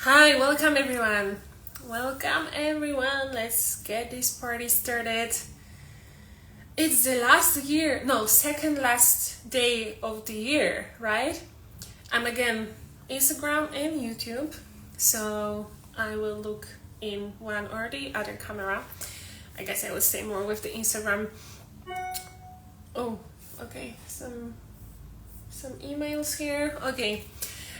Hi, welcome everyone. Welcome everyone. Let's get this party started. It's the second last day of the year, right? I'm again Instagram and YouTube, so I will look in one or the other camera. I guess I will stay more with the Instagram. Oh, okay. Some emails here. Okay.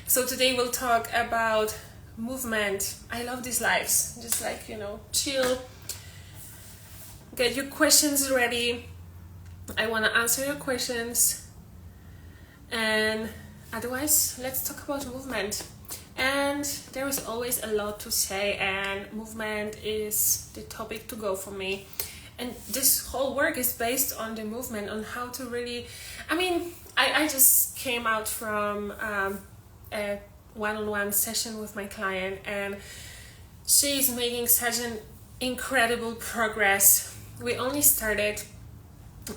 So today we'll talk about movement. I love these lives. Just chill. Get your questions ready. I want to answer your questions. And otherwise, let's talk about movement. And there is always a lot to say, and movement is the topic to go for me. And this whole work is based on the movement, on how to really... I just came out from a one-on-one session with my client, and she's making such an incredible progress. We only started,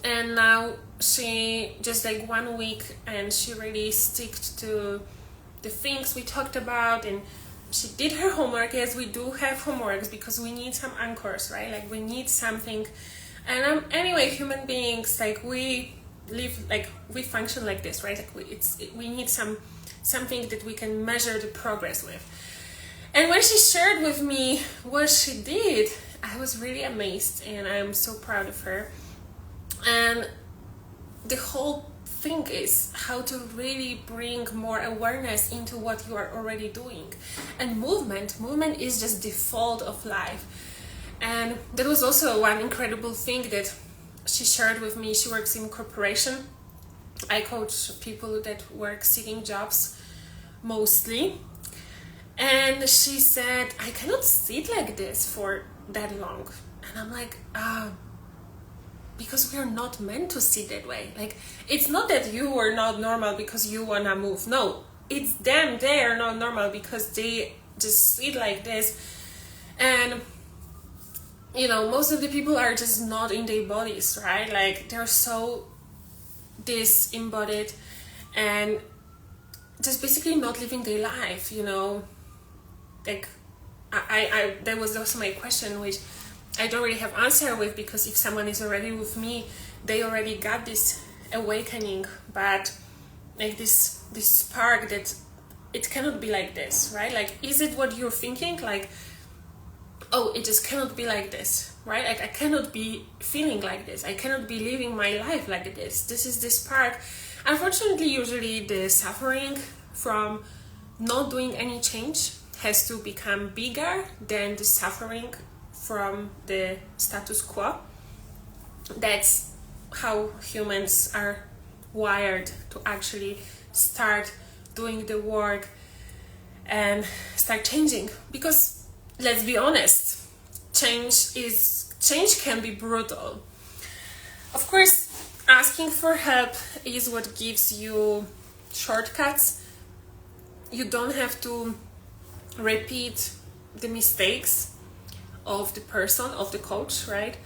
and now she just 1 week, and she really sticked to the things we talked about, and she did her homework. Yes, we do have homeworks because we need some anchors, right? We need something. And anyway, human beings, we live, we function like this, right? We need something that we can measure the progress with. And when she shared with me what she did, I was really amazed, and I'm so proud of her. And the whole thing is how to really bring more awareness into what you are already doing. And movement is just default of life. And that was also one incredible thing that she shared with me. She works in corporation. I coach people that work sitting jobs mostly. And she said, I cannot sit like this for that long. And I'm like, because we are not meant to sit that way. It's not that you are not normal because you wanna move. No, it's them. They are not normal because they just sit like this. And most of the people are just not in their bodies, right? They're so disembodied and just basically not living their life. I that was also my question, which I don't really have answer with, because if someone is already with me, they already got this awakening. But this spark that it cannot be like this, right? Is it what you're thinking? It just cannot be like this, right? I cannot be feeling like this. I cannot be living my life like this. This is the spark. Unfortunately, usually the suffering from not doing any change has to become bigger than the suffering from the status quo. That's how humans are wired, to actually start doing the work and start changing. Because let's be honest, change can be brutal. Of course, asking for help is what gives you shortcuts. You don't have to repeat the mistakes of the person, of the coach, right?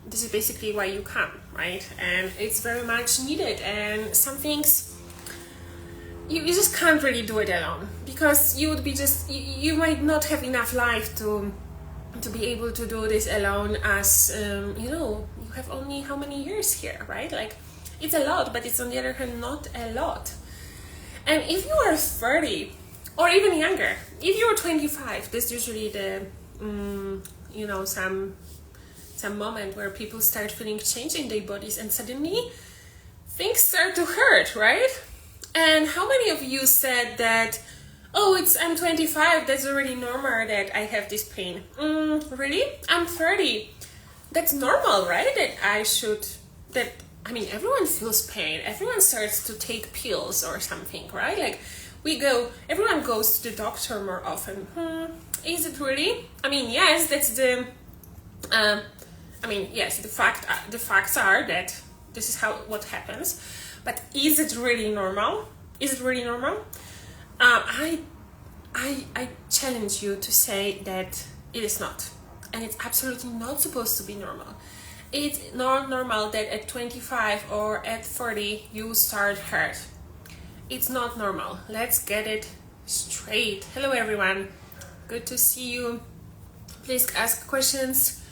This is basically why you come, right? And it's very much needed. And some things you just can't really do it alone, because you would be you might not have enough life to be able to do this alone, as you have only how many years here, right? It's a lot, but it's on the other hand not a lot. And if you are 30 or even younger, if you're 25, that's usually the some moment where people start feeling change in their bodies, and suddenly things start to hurt, right? And how many of you said that, I'm 25, that's already normal that I have this pain? Really? I'm 30. That's normal, right? Everyone feels pain. Everyone starts to take pills or something, right? Everyone goes to the doctor more often. Is it really? Yes, that's the... yes, the facts are that this is what happens. But is it really normal? Is it really normal? I challenge you to say that it is not. And it's absolutely not supposed to be normal. It's not normal that at 25 or at 40 you start hurt. It's not normal. Let's get it straight. Hello everyone, good to see you. Please ask questions.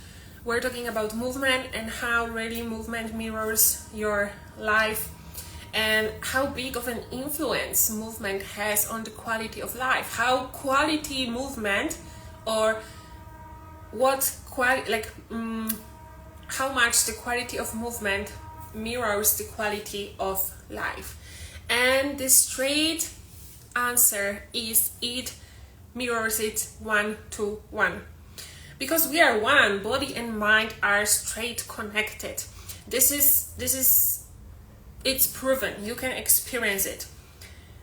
We're talking about movement and how really movement mirrors your life and how big of an influence movement has on the quality of life, how quality movement or how much the quality of movement mirrors the quality of life. And the straight answer is it mirrors it 1-to-1, because we are one. Body and mind are straight connected. This is it's proven. You can experience it.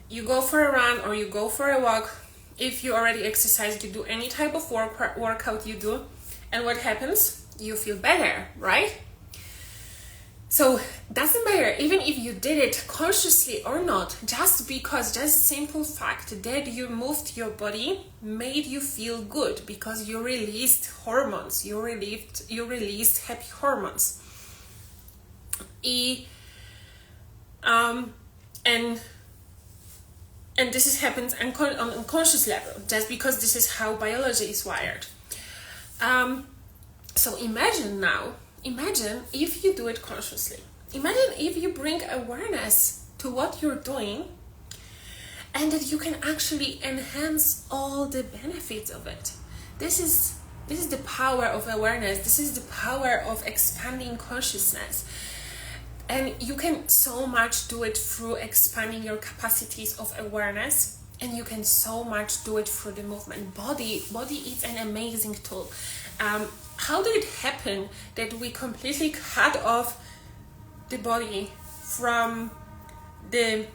You go for a run or you go for a walk. If you already exercise, you do any type of workout you do, and what happens? You feel better, right? So doesn't matter even if you did it consciously or not, just simple fact that you moved your body made you feel good because you released hormones, you released happy hormones. And this happens on unconscious level, just because this is how biology is wired. So imagine if you do it consciously. Imagine if you bring awareness to what you're doing and that you can actually enhance all the benefits of it. This is the power of awareness. This is the power of expanding consciousness. And you can so much do it through expanding your capacities of awareness, and you can so much do it through the movement. Body is an amazing tool. How did it happen that we completely cut off the body from the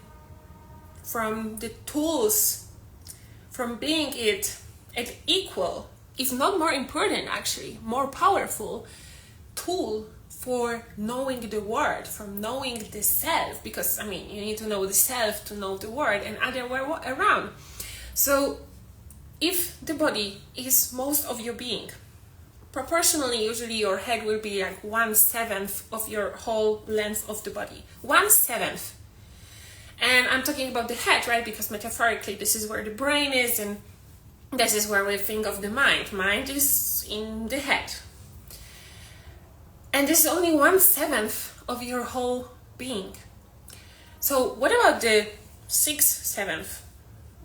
tools, from being it an equal, if not more important, actually more powerful tool for knowing the world, from knowing the self? Because you need to know the self to know the world, and other way around. So if the body is most of your being, proportionally, usually your head will be like 1/7 of your whole length of the body. 1/7. And I'm talking about the head, right? Because metaphorically, this is where the brain is, and this is where we think of the mind. Mind is in the head. And this is only 1/7 of your whole being. So what about the 6/7?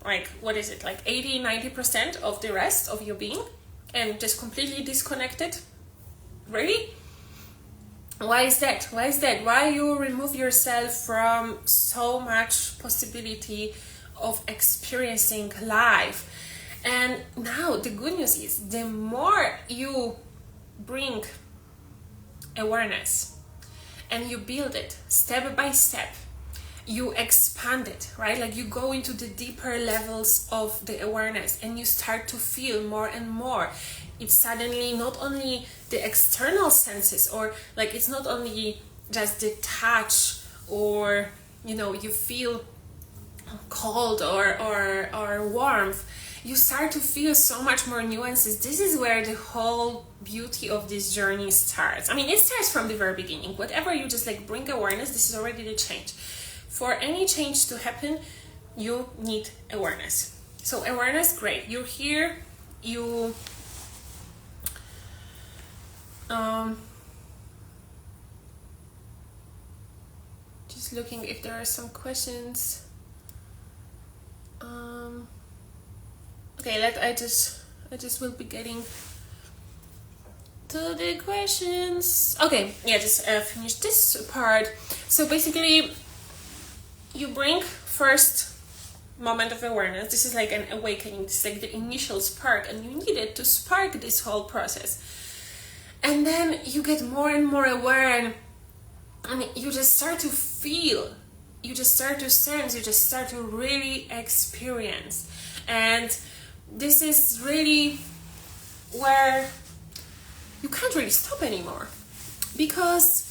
Like, what is it? Like 80-90% of the rest of your being? And just completely disconnected? Really? Why is that? Why you remove yourself from so much possibility of experiencing life? And now the good news is, the more you bring awareness and you build it step by step, you expand it, right? Like you go into the deeper levels of the awareness and you start to feel more and more. It's suddenly not only the external senses, or like it's not only just the touch, or you feel cold or warmth. You start to feel so much more nuances. This is where the whole beauty of this journey starts. It starts from the very beginning. Whatever you just bring awareness, this is already the change. For any change to happen, you need awareness. So awareness, great. You're here, you just looking if there are some questions. Okay, I just will be getting to the questions. Okay, yeah, just finish this part. So basically, you bring first moment of awareness. This is like an awakening. This is like the initial spark, and you need it to spark this whole process. And then you get more and more aware, and you just start to feel, you just start to sense, you just start to really experience. And this is really where you can't really stop anymore, because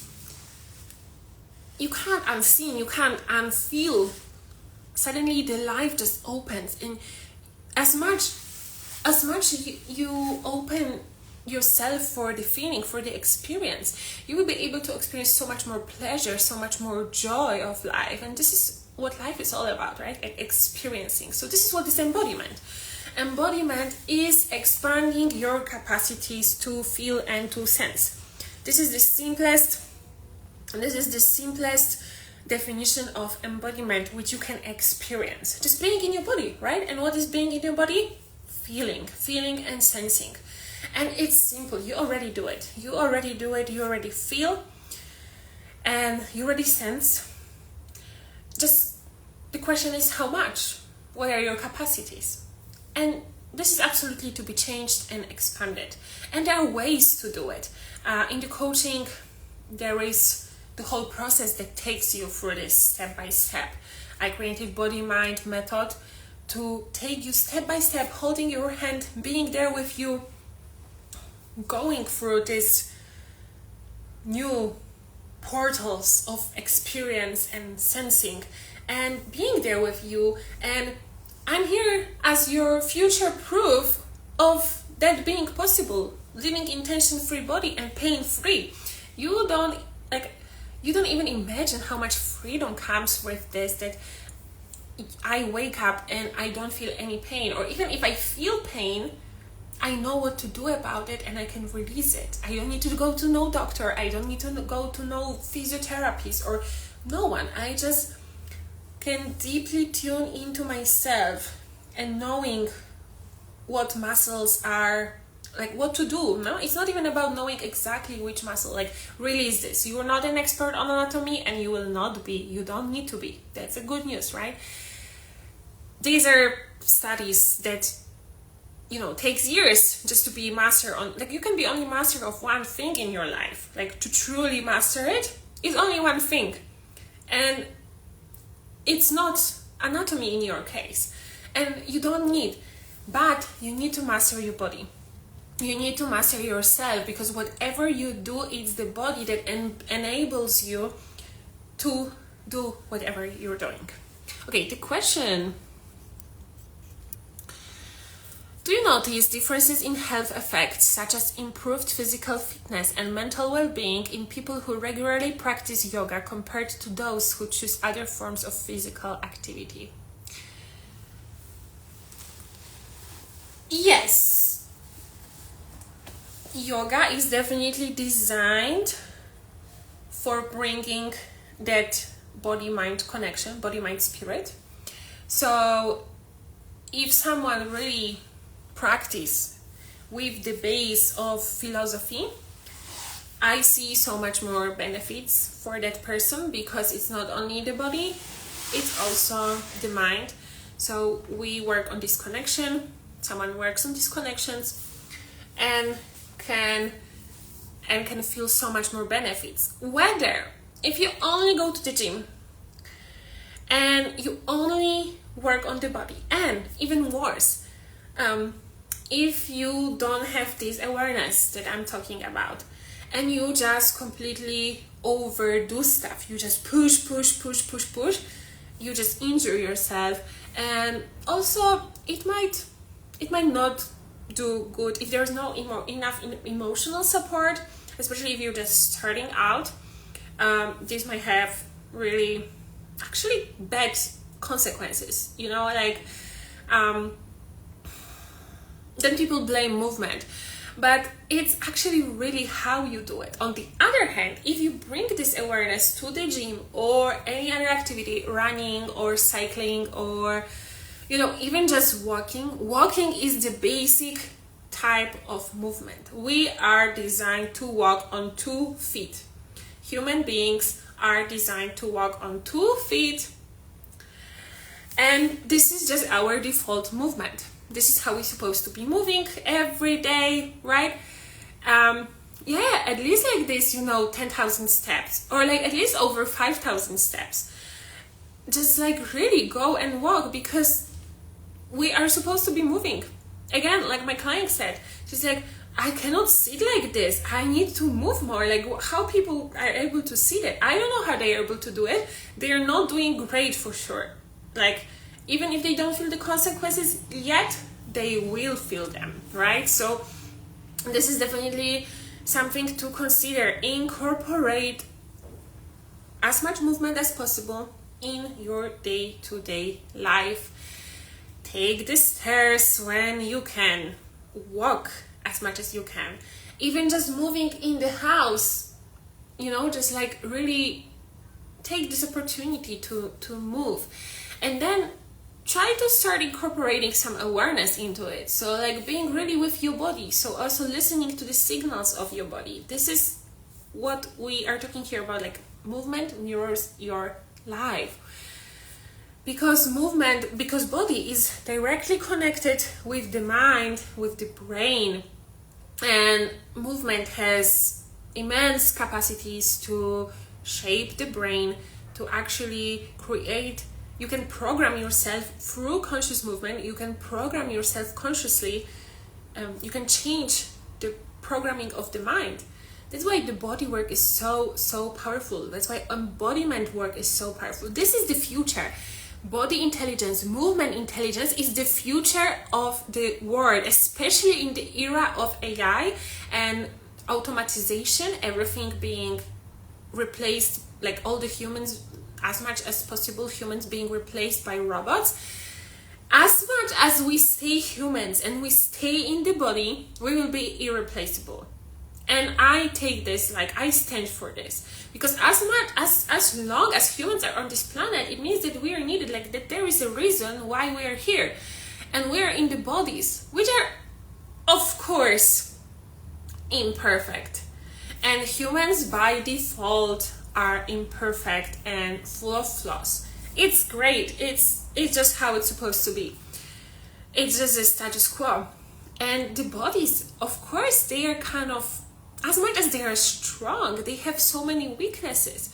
you can't unseen, you can't unfeel. Suddenly the life just opens, and as much you open yourself for the feeling, for the experience, you will be able to experience so much more pleasure, so much more joy of life. And this is what life is all about, right? Experiencing. So this is what is embodiment. Embodiment is expanding your capacities to feel and to sense. This is the simplest definition of embodiment which you can experience. Just being in your body, right? And what is being in your body? Feeling and sensing. And it's simple. You already do it. You already feel, and you already sense. Just the question is how much? What are your capacities? And this is absolutely to be changed and expanded. And there are ways to do it. In the coaching, there is the whole process that takes you through this step by step. I created body-mind method to take you step by step, holding your hand, being there with you, going through this new portals of experience and sensing, and being there with you. And I'm here as your future proof of that being possible, living intention-free body and pain-free. You don't even imagine how much freedom comes with this, that I wake up and I don't feel any pain, or even if I feel pain, I know what to do about it and I can release it. I don't need to go to no doctor. I don't need to go to no physiotherapist or no one. I just can deeply tune into myself and knowing what muscles are, like what to do. No, it's not even about knowing exactly which muscle, like release this. You are not an expert on anatomy and you will not be. You don't need to be. That's a good news, right? These are studies that takes years just to be master on. Like you can be only master of one thing in your life. Like to truly master it is only one thing. And it's not anatomy in your case. And you don't need, but you need to master your body. You need to master yourself, because whatever you do, it's the body that enables you to do whatever you're doing. Okay, the question: do you notice differences in health effects, such as improved physical fitness and mental well-being, in people who regularly practice yoga compared to those who choose other forms of physical activity? Yes. Yoga is definitely designed for bringing that body-mind connection, body-mind-spirit. So if someone really practice with the base of philosophy, I see so much more benefits for that person, because it's not only the body, it's also the mind. So we work on this connection, someone works on these connections and can feel so much more benefits. Whether if you only go to the gym and you only work on the body, and even worse, if you don't have this awareness that I'm talking about, and you just completely overdo stuff, you just push, you just injure yourself. And also it might not do good if there's no enough emotional support, especially if you're just starting out. This might have really actually bad consequences, then people blame movement, but it's actually really how you do it. On the other hand, if you bring this awareness to the gym or any other activity, running or cycling, or even just walking is the basic type of movement. We are designed to walk on 2 feet. Human beings are designed to walk on 2 feet, and this is just our default movement. This is how we're supposed to be moving every day, right? At least like this, 10,000 steps, or like at least over 5,000 steps. Just like really go and walk, because we are supposed to be moving. Again, like my client said, she's like, I cannot sit like this. I need to move more. Like how people are able to see that. I don't know how they are able to do it. They are not doing great for sure. Like even if they don't feel the consequences yet, they will feel them, right? So this is definitely something to consider. Incorporate as much movement as possible in your day-to-day life. Take the stairs when you can. Walk as much as you can. Even just moving in the house, just like really take this opportunity to move. And then try to start incorporating some awareness into it. So like being really with your body. So also listening to the signals of your body. This is what we are talking here about, like movement mirrors your life. Because body is directly connected with the mind, with the brain, and movement has immense capacities to shape the brain, to actually create. You can program yourself through conscious movement, you can program yourself consciously, you can change the programming of the mind. That's why the body work is so powerful. That's why embodiment work is so powerful. This is the future. Body intelligence, movement intelligence is the future of the world, especially in the era of AI and automatization, everything being replaced, like all the humans, as much as possible, humans being replaced by robots. As much as we stay humans and we stay in the body, we will be irreplaceable. And I take this, like I stand for this, because as long as humans are on this planet, it means that we are needed, like that there is a reason why we are here, and we are in the bodies, which are of course imperfect, and humans by default are imperfect and full of flaws. It's great, it's just how it's supposed to be. It's just a status quo. And the bodies, of course, they are kind of, as much as they are strong, they have so many weaknesses.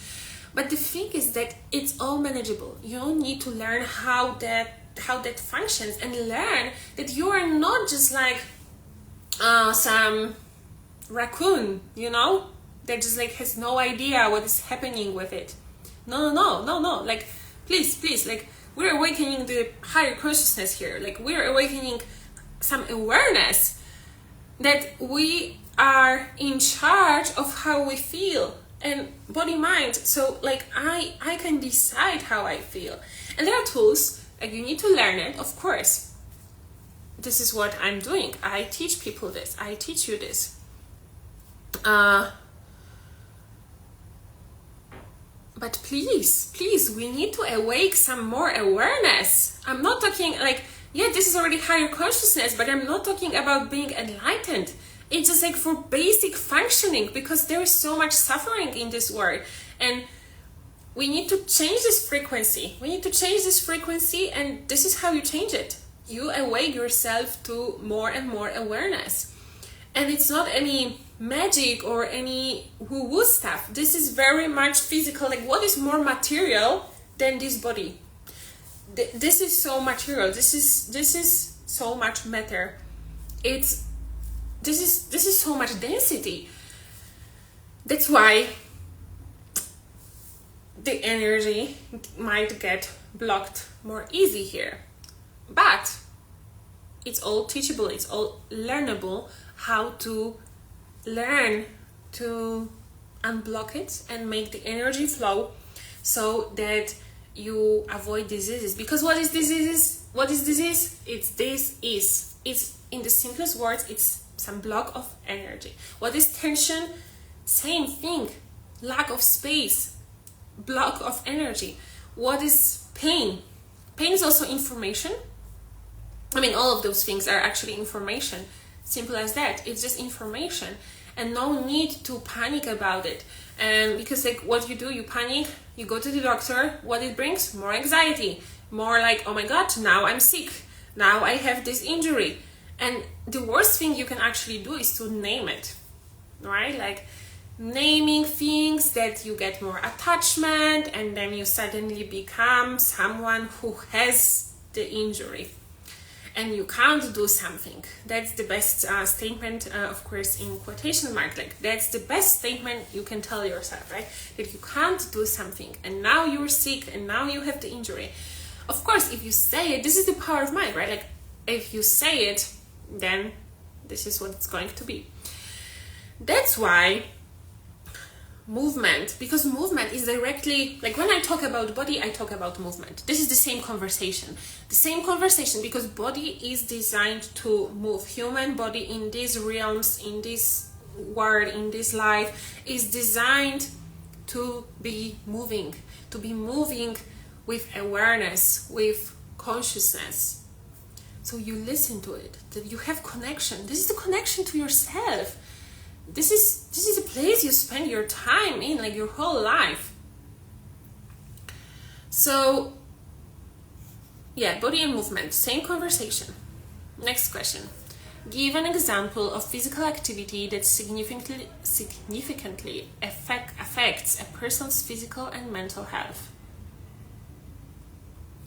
But the thing is that it's all manageable. You need to learn how that functions, and learn that you are not just like some raccoon, that just like has no idea what is happening with it. No. Like, please, like we're awakening the higher consciousness here. Like we're awakening some awareness that we are in charge of how we feel, and body mind. So like I can decide how I feel, and there are tools, like you need to learn it, of course. This is what I'm doing. I teach people this, I teach you this, but please, we need to awake some more awareness. I'm not talking like, this is already higher consciousness, but I'm not talking about being enlightened. It's just like for basic functioning, because there is so much suffering in this world, and we need to change this frequency. And this is how you change it. You awake yourself to more and more awareness. And it's not any magic or any woo-woo stuff. This is very much physical. Like, what is more material than this body? This is so material. This is so much matter. This is so much density. That's why the energy might get blocked more easy here. But it's all teachable, it's all learnable, how to learn to unblock it and make the energy flow so that you avoid diseases. Because what is diseases? It's in the simplest words, it's some block of energy. What is tension? Same thing. Lack of space, block of energy. What is pain? Pain is also information. I mean, all of those things are actually information. Simple as that. It's just information, and no need to panic about it. And because like what you do, you panic, you go to the doctor. What it brings? More anxiety, more like, oh my god, now I'm sick, now I have this injury. And the worst thing you can actually do is to name it, right? Like naming things that you get more attachment, and then you suddenly become someone who has the injury and you can't do something. That's the best statement, of course, in quotation mark. Like, that's the best statement you can tell yourself, right? That you can't do something, and now you're sick, and now you have the injury. Of course, if you say it, this is the power of mind, right? Like, if you say it, then this is what it's going to be. That's why movement, because movement is directly, like when I talk about body, I talk about movement. This is the same conversation, because body is designed to move. Human body in these realms, in this world, in this life, is designed to be moving with awareness, with consciousness. So you listen to it, that you have connection. This is the connection to yourself. This is a place you spend your time in, like your whole life. So yeah, body and movement, same conversation. Next question. Give an example of physical activity that significantly affects a person's physical and mental health.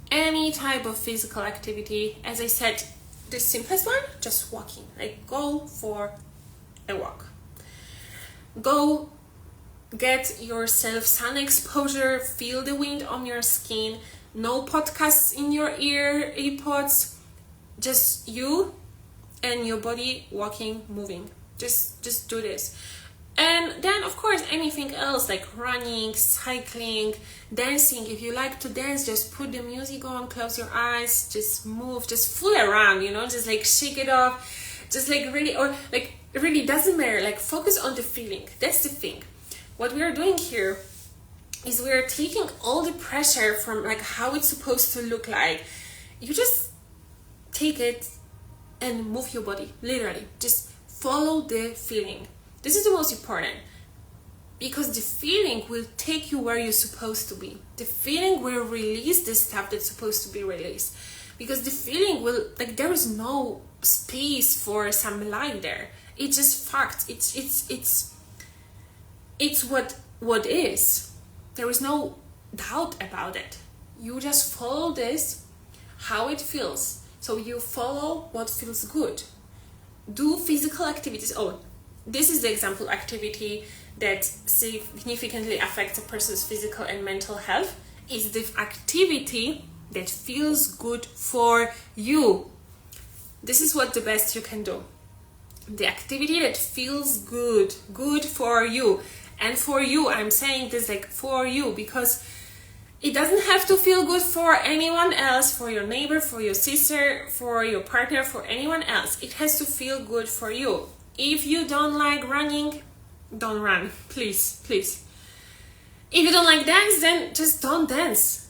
Any type of physical activity. As I said, the simplest one, just walking. Like go for a walk. Go get yourself sun exposure, feel the wind on your skin, no podcasts in your earpods, just you and your body walking, moving. Just do this. And then of course anything else like running, cycling, dancing. If you like to dance, just put the music on, close your eyes, just move, just fool around, just like shake it off, just like really, or like it really doesn't matter, like focus on the feeling. That's the thing. What we are doing here is we are taking all the pressure from like how it's supposed to look like. You just take it and move your body, literally. Just follow the feeling. This is the most important, because the feeling will take you where you're supposed to be. The feeling will release the stuff that's supposed to be released, because the feeling will, like, there is no space for some lie there. It's just fact. It's what is. There is no doubt about it. You just follow this, how it feels. So you follow what feels good. Do physical activities. Oh, this is the example activity that significantly affects a person's physical and mental health. Is the activity that feels good for you. This is what the best you can do. The activity that feels good for you. And for you, I'm saying this like for you, because it doesn't have to feel good for anyone else, for your neighbor, for your sister, for your partner, for anyone else. It has to feel good for you. If you don't like running, don't run, please. If you don't like dance, then just don't dance.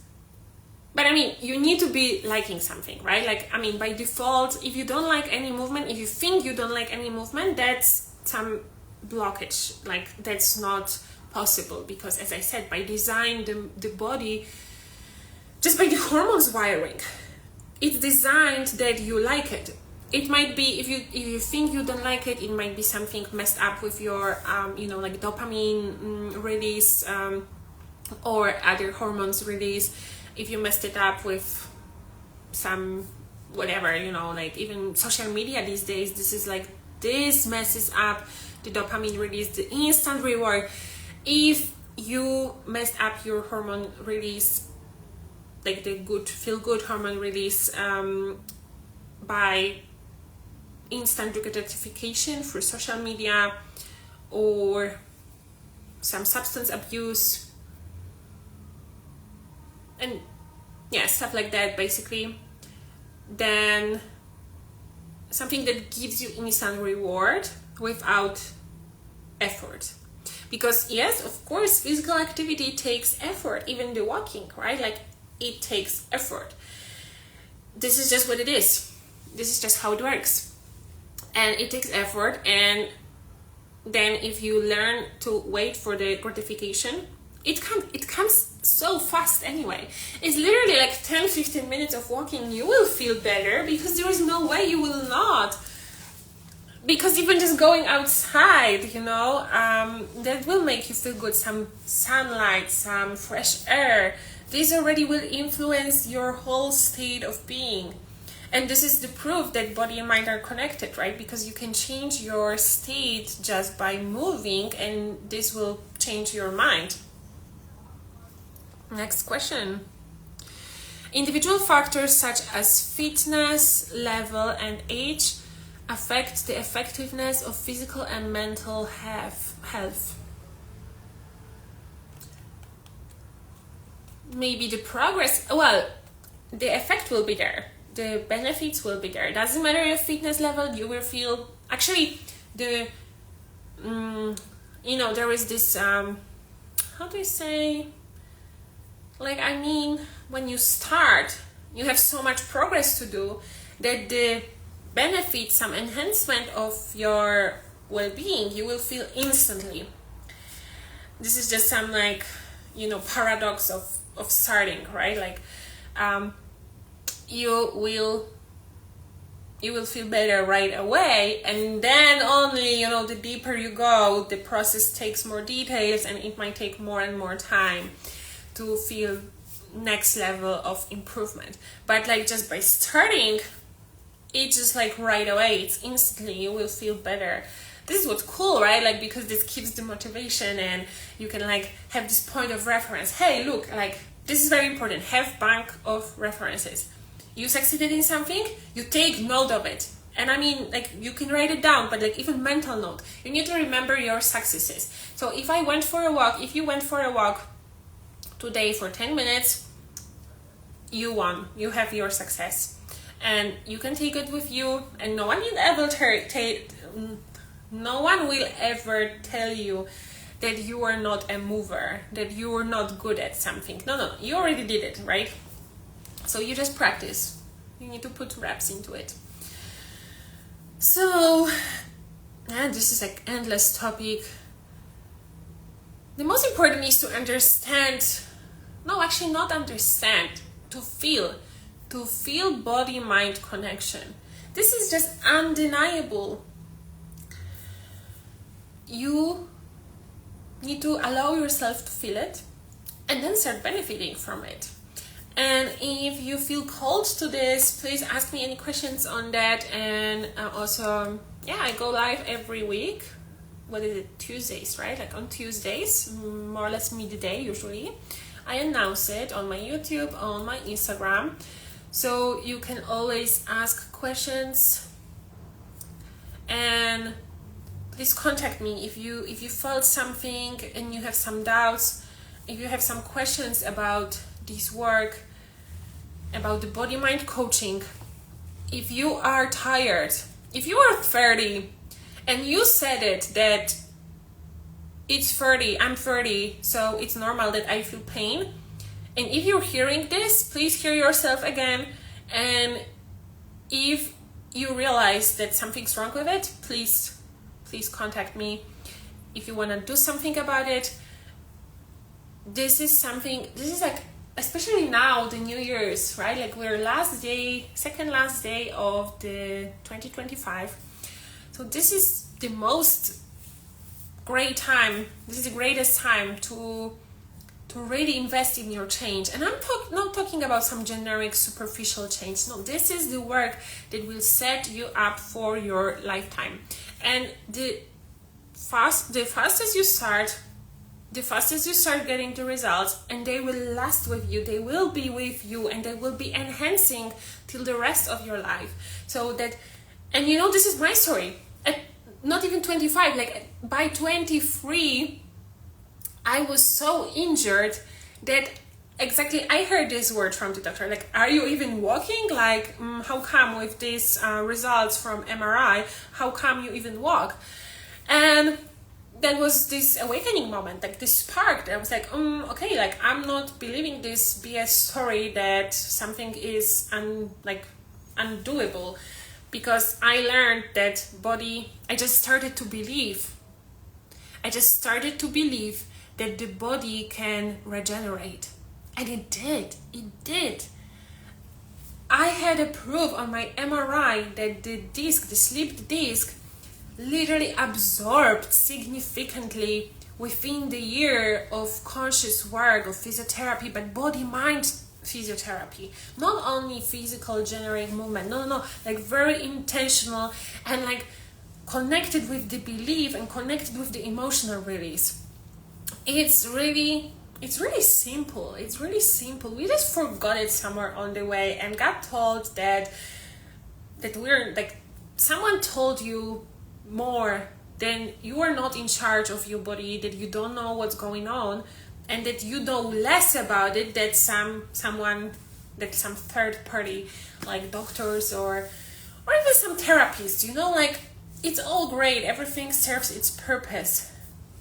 But I mean, you need to be liking something, right? Like, I mean, by default, if you don't like any movement, if you think you don't like any movement, that's some blockage. Like, that's not possible, because as I said, by design, the body, just by the hormones wiring, it's designed that you like it. It might be, if you think you don't like it, it might be something messed up with your like dopamine release, or other hormones release. If you messed it up with some whatever, like even social media these days, this messes up the dopamine release, the instant reward. If you messed up your hormone release, like the good feel good hormone release, by instant gratification through social media or some substance abuse, and stuff like that, basically, then something that gives you instant reward without effort. Because yes, of course, physical activity takes effort, even the walking, right? Like, it takes effort. This is just what it is. This is just how it works. And it takes effort, and then if you learn to wait for the gratification, it comes so fast anyway. It's literally like 10-15 minutes of walking, you will feel better, because there is no way you will not. Because even just going outside, that will make you feel good. Some sunlight, some fresh air, this already will influence your whole state of being. And this is the proof that body and mind are connected, right? Because you can change your state just by moving, and this will change your mind. Next question. Individual factors such as fitness level and age affect the effectiveness of physical and mental health. maybe the progress, well, the effect will be there, the benefits will be there. It doesn't matter your fitness level, you will feel, actually, there is this, how do you say, when you start, you have so much progress to do that the benefit, some enhancement of your well-being, you will feel instantly. This is just some paradox of starting, right? You will feel better right away, and then only, the deeper you go, the process takes more details, and it might take more and more time to feel next level of improvement. But just by starting, it's just right away, it's instantly, you will feel better. This is what's cool, right? Because this keeps the motivation, and you can have this point of reference. Hey, look, this is very important. Have bank of references. You succeeded in something, you take note of it. And you can write it down, but even mental note. You need to remember your successes. So if you went for a walk today for 10 minutes, you won. You have your success. And you can take it with you, and no one will ever tell you that you are not a mover, that you are not good at something. No, you already did it, right? So you just practice. You need to put reps into it. So, this is endless topic. The most important is to understand, to feel body-mind connection. This is just undeniable. You need to allow yourself to feel it and then start benefiting from it. And if you feel called to this, please ask me any questions on that. And also, I go live every week. What is it? Tuesdays, right? On Tuesdays, more or less midday usually. I announce it on my YouTube, on my Instagram. So you can always ask questions. And please contact me if you felt something and you have some doubts, if you have some questions about this work, about the body-mind coaching. If you are tired, if you are 30 and you said it that I'm 30, so it's normal that I feel pain. And if you're hearing this, please hear yourself again. And if you realize that something's wrong with it, please contact me if you want to do something about it. This is especially now, the New Year's, right? We're second last day of the 2025. So this is the most great time. This is the greatest time to really invest in your change. And I'm not talking about some generic superficial change. No, this is the work that will set you up for your lifetime. And the fastest you start getting the results, and they will last with you, they will be with you, and they will be enhancing till the rest of your life. So that, and this is my story. At not even 25, by 23, I was so injured that I heard this word from the doctor, are you even walking? How come with these results from MRI, how come you even walk? And that was this awakening moment, this spark that I was okay, I'm not believing this BS story that something is undoable, because I learned that I just started to believe that the body can regenerate. And it did. I had a proof on my MRI that the sleep disc, literally absorbed significantly within the year of conscious work of physiotherapy, but body-mind physiotherapy, not only physical generating movement, no, very intentional and connected with the belief and connected with the emotional release. It's really simple. We just forgot it somewhere on the way and got told that we're someone told you more, then you are not in charge of your body, that you don't know what's going on, and that you know less about it than some third party, like doctors or even some therapists, you know, like it's all great, everything serves its purpose.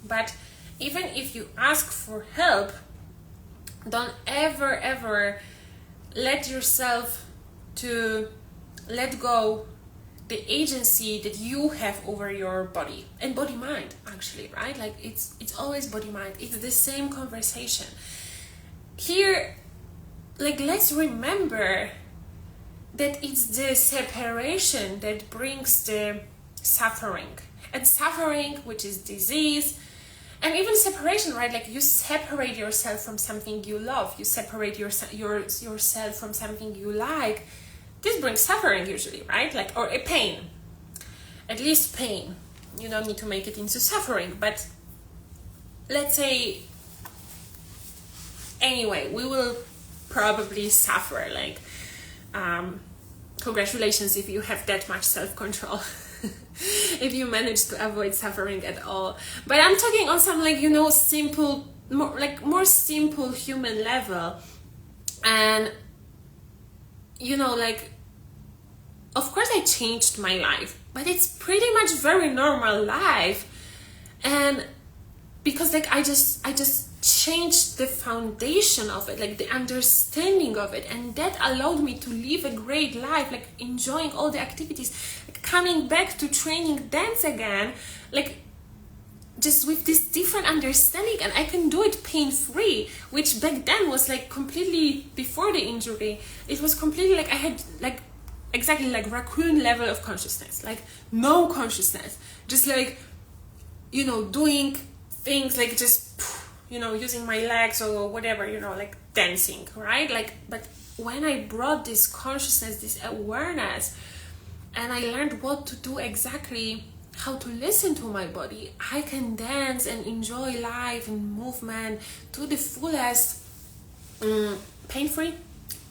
But even if you ask for help, don't ever let yourself to let go the agency that you have over your body and body mind, actually, right? Like it's always body mind. It's the same conversation here. Like, let's remember that it's the separation that brings the suffering, and suffering, which is disease, and even separation, right? Like you separate yourself from something you love, you separate yourself from something you like. This brings suffering usually, right? Like, or a pain, at least pain. You don't need to make it into suffering, but let's say, anyway, we will probably suffer. Like, congratulations if you have that much self-control. If you manage to avoid suffering at all. But I'm talking on some, like, you know, simple, more simple human level. And you know, like, of course I changed my life, but it's pretty much very normal life. And because like I just changed the foundation of it, like the understanding of it, and that allowed me to live a great life, like enjoying all the activities, like coming back to training dance again, like just with this different understanding, and I can do it pain-free, which back then was like completely, before the injury, it was completely like I had like exactly like raccoon level of consciousness, like no consciousness, just like, you know, doing things like just, you know, using my legs or whatever, you know, like dancing, right? Like, but when I brought this consciousness, this awareness, and I learned what to do exactly, how to listen to my body, I can dance and enjoy life and movement to the fullest, pain-free.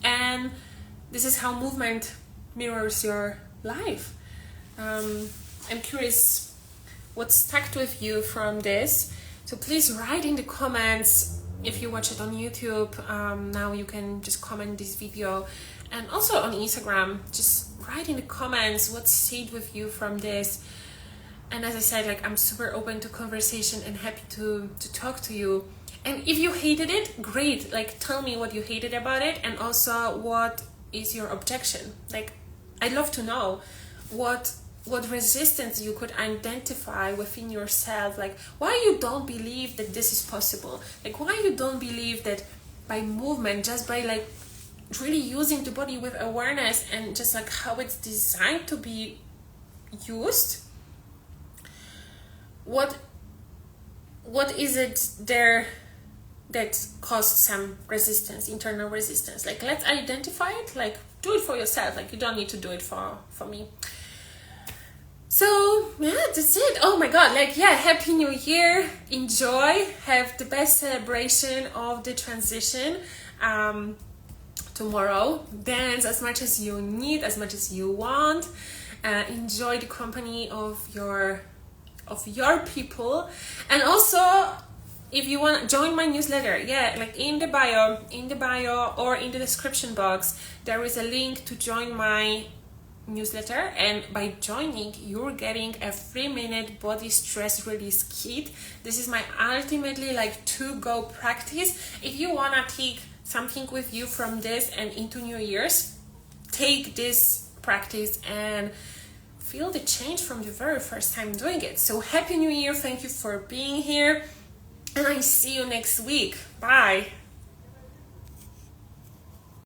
And this is how movement mirrors your life. I'm curious what stuck with you from this, so please write in the comments. If you watch it on YouTube, now you can just comment this video, and also on Instagram, just write in the comments what stayed with you from this. And as I said, like, I'm super open to conversation and happy to talk to you. And if you hated it, great. Like, tell me what you hated about it, and also what is your objection. Like, I'd love to know what resistance you could identify within yourself. Like, why you don't believe that this is possible. Like, why you don't believe that by movement, just by like really using the body with awareness and just like how it's designed to be used, what is it there that caused some resistance, internal resistance? Like, let's identify it, like do it for yourself, like you don't need to do it for me. So yeah, that's it. Oh my god, like, yeah, happy new year, enjoy, have the best celebration of the transition. Tomorrow, dance as much as you need, as much as you want, enjoy the company of your people. And also, if you want to join my newsletter, yeah, like in the bio or in the description box, there is a link to join my newsletter, and by joining, you're getting a 3-minute body stress release kit. This is my ultimately like to-go practice. If you want to take something with you from this and into New Year's, take this practice and feel the change from the very first time doing it. So happy new year, thank you for being here, and I see you next week. Bye.